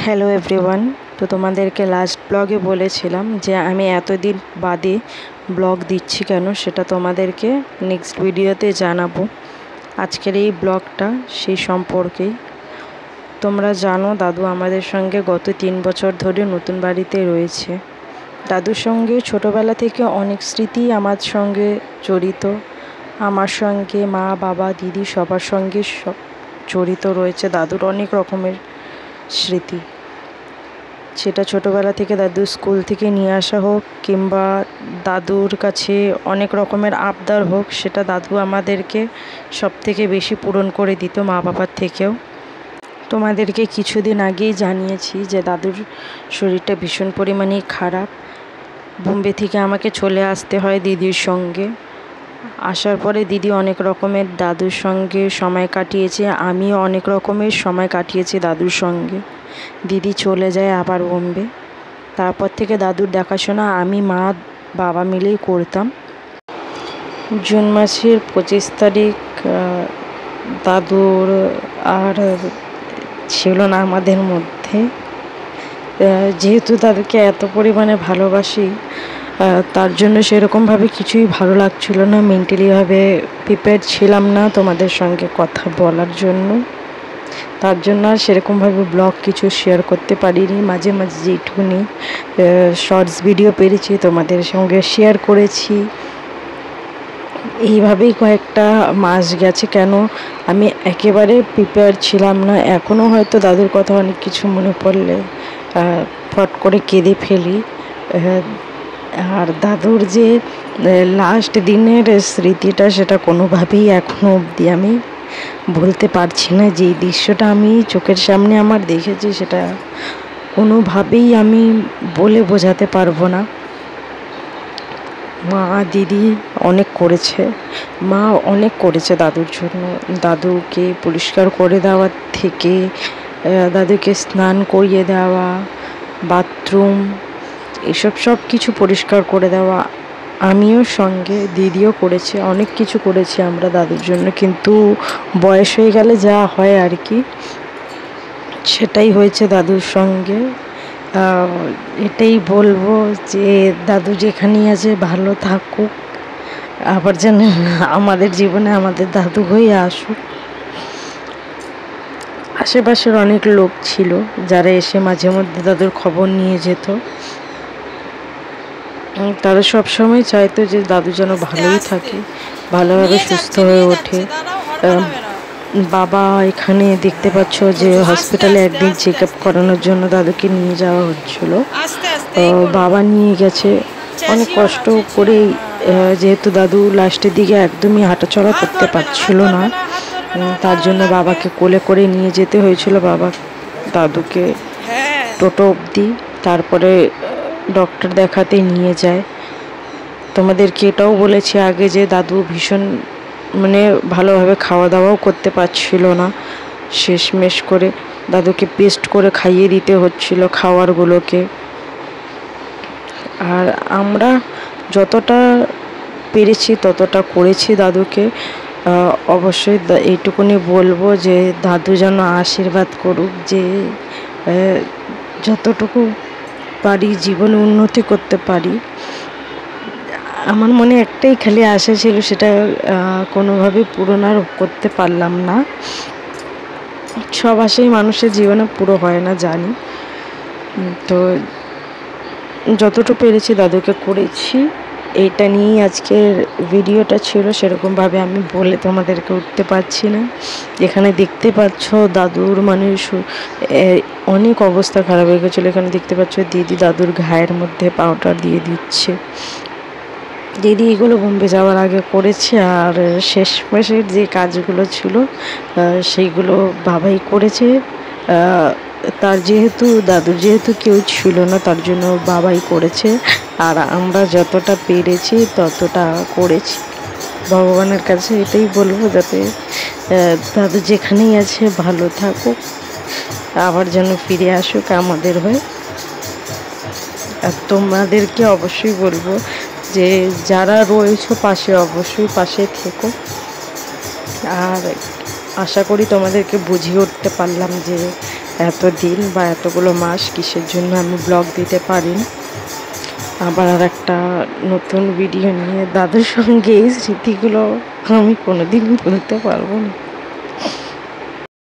Hello everyone. তো তোমাদেরকে last ব্লগে বলেছিলাম যে আমি এতদিন বাদে ব্লগ দিচ্ছি কেন, সেটা তোমাদেরকে নেক্সট ভিডিওতে জানাবো। আজকের এই ব্লগটা সেই সম্পর্কেই। তোমরা জানো দাদু আমাদের সঙ্গে গত 3 বছর ধরে নতুন বাড়িতে রয়েছে। দাদুর সঙ্গে ছোটোবেলা থেকে অনেক স্মৃতি আমার সঙ্গে জড়িত। আমার সঙ্গে মা, বাবা, দিদি সবার সঙ্গে জড়িত রয়েছে দাদুর অনেক রকমের স্মৃতি। সেটা ছোটোবেলা থেকে দাদুর স্কুল থেকে নিয়ে আসা হোক কিংবা দাদুর কাছে অনেক রকমের আবদার হোক, সেটা দাদু আমাদেরকে সবথেকে বেশি পূরণ করে দিত মা বাবার থেকেও। তোমাদেরকে কিছুদিন আগেই জানিয়েছি যে দাদুর শরীরটা ভীষণ পরিমাণেই খারাপ। বোম্বে থেকে আমাকে চলে আসতে হয় দিদির সঙ্গে। আসার পরে দিদি অনেক রকমের দাদুর সঙ্গে সময় কাটিয়েছে, আমিও অনেক রকমের সময় কাটিয়েছি দাদুর সঙ্গে। দিদি চলে যায় আবার বোম্বে। তারপর থেকে দাদুর দেখাশোনা আমি, মা, বাবা মিলেই করতাম। জুন মাসের 25 তারিখ দাদুর আর ছিল না আমাদের মধ্যে। যেহেতু দাদুকে এত পরিমাণে ভালোবাসি, তার জন্য সেরকমভাবে কিছুই ভালো লাগছিল না। মেন্টালিভাবে প্রিপেয়ার ছিলাম না তোমাদের সঙ্গে কথা বলার জন্য। তার জন্য আর সেরকমভাবে ব্লগ কিছু শেয়ার করতে পারিনি। মাঝে মাঝে যেটুকুনি শর্টস ভিডিও পেরেছি তোমাদের সঙ্গে শেয়ার করেছি। এইভাবেই কয়েকটা মাস গেছে। কেন আমি একেবারে প্রিপেয়ার ছিলাম না। এখনও হয়তো দাদুর কথা অনেক কিছু মনে পড়লে ফট করে কেঁদে ফেলি। আর দাদুর যে লাস্ট দিনের স্মৃতিটা, সেটা কোনোভাবেই এখনও অবধি আমি ভুলতে পারছি না। যেই দৃশ্যটা আমি চোখের সামনে আমার দেখেছি, সেটা কোনোভাবেই আমি বলে বোঝাতে পারবো না। মা, দিদি অনেক করেছে, মা অনেক করেছে দাদুর জন্য। দাদুকে পরিষ্কার করে দেওয়ার থেকে দাদুকে স্নান করিয়ে দেওয়া, বাথরুম এসব সব কিছু পরিষ্কার করে দেওয়া, আমিও সঙ্গে, দিদিও করেছে। অনেক কিছু করেছি আমরা দাদুর জন্য। কিন্তু বয়স হয়ে গেলে যা হয় আর কি, সেটাই হয়েছে দাদুর সঙ্গে। এটাই বলবো যে দাদু যেখানেই আছে ভালো থাকুক, আবার যেন আমাদের জীবনে আমাদের দাদু হয়ে আসুক। আশেপাশের অনেক লোক ছিল যারা এসে মাঝে মধ্যে দাদুর খবর নিয়ে যেত। তারা সবসময় চাইতো যে দাদু যেন ভালোই থাকে, ভালোভাবে সুস্থ হয়ে ওঠে। বাবা এখানে দেখতে পাচ্ছ যে হসপিটালে একদিন চেক আপ করানোর জন্য দাদুকে নিয়ে যাওয়া হচ্ছিল। বাবা নিয়ে গেছে অনেক কষ্ট করেই, যেহেতু দাদু লাস্টের দিকে একদমই হাঁটাচলা করতে পারছিল না। তার জন্য বাবাকে কোলে করে নিয়ে যেতে হয়েছিল বাবা দাদুকে টোটো অবধি, তারপরে ডক্টর দেখাতে নিয়ে যায়। তোমাদেরকে এটাও বলেছি আগে যে দাদু ভীষণ ভালোভাবে খাওয়া দাওয়াও করতে পারছিল না। শেষমেশ করে দাদুকে পেস্ট করে খাইয়ে দিতে হচ্ছিল খাবারগুলোকে। আর আমরা যতটা পেরেছি ততটা করেছি দাদুকে। অবশ্যই এইটুকুনি বলবো যে দাদু যেন আশীর্বাদ করুক যে যতটুকু পারি জীবনে উন্নতি করতে পারি। আমার মনে একটাই খালি আশা ছিল, সেটা কোনোভাবে পূরণ আর করতে পারলাম না। সব আশাই মানুষের জীবনে পুরো হয় না জানি, তো যতটুকু পেরেছি দাদুকে করেছি। এইটা নিয়েই আজকের ভিডিওটা ছিল। সেরকমভাবে আমি বলে তোমাদেরকে উঠতে পারছি না। এখানে দেখতে পাচ্ছ দাদুর অনেক অবস্থা খারাপ হয়ে গেছিলো। এখানে দেখতে পাচ্ছ দিদি দাদুর ঘায়ের মধ্যে পাউডার দিয়ে দিচ্ছে। দিদি এগুলো বোম্বে যাওয়ার আগে করেছে। আর শেষমেশের যে কাজগুলো ছিল সেইগুলো বাবাই করেছে। তার দাদুর যেহেতু কেউ ছিল না, তার জন্য বাবাই করেছে। আর আমরা যতটা পেরেছি ততটা করেছি। ভগবানের কাছে এটাই বলবো, যাতে দাদু যেখানেই আছে ভালো থাকুক, আবার যেন ফিরে আসুক আমাদের হয়ে। আর তোমাদেরকে অবশ্যই বলবো যে যারা রয়েছো পাশে, অবশ্যই পাশে থেকো। আর আশা করি তোমাদেরকে বুঝিয়ে উঠতে পারলাম যে এত দিন বা এতগুলো মাস কিসের জন্য আমি ব্লগ দিতে পারিনি। আবার আর একটা নতুন ভিডিও নিয়ে দাদুর সঙ্গে এই স্মৃতিগুলো আমি কোনোদিন ভুলতে পারবো না।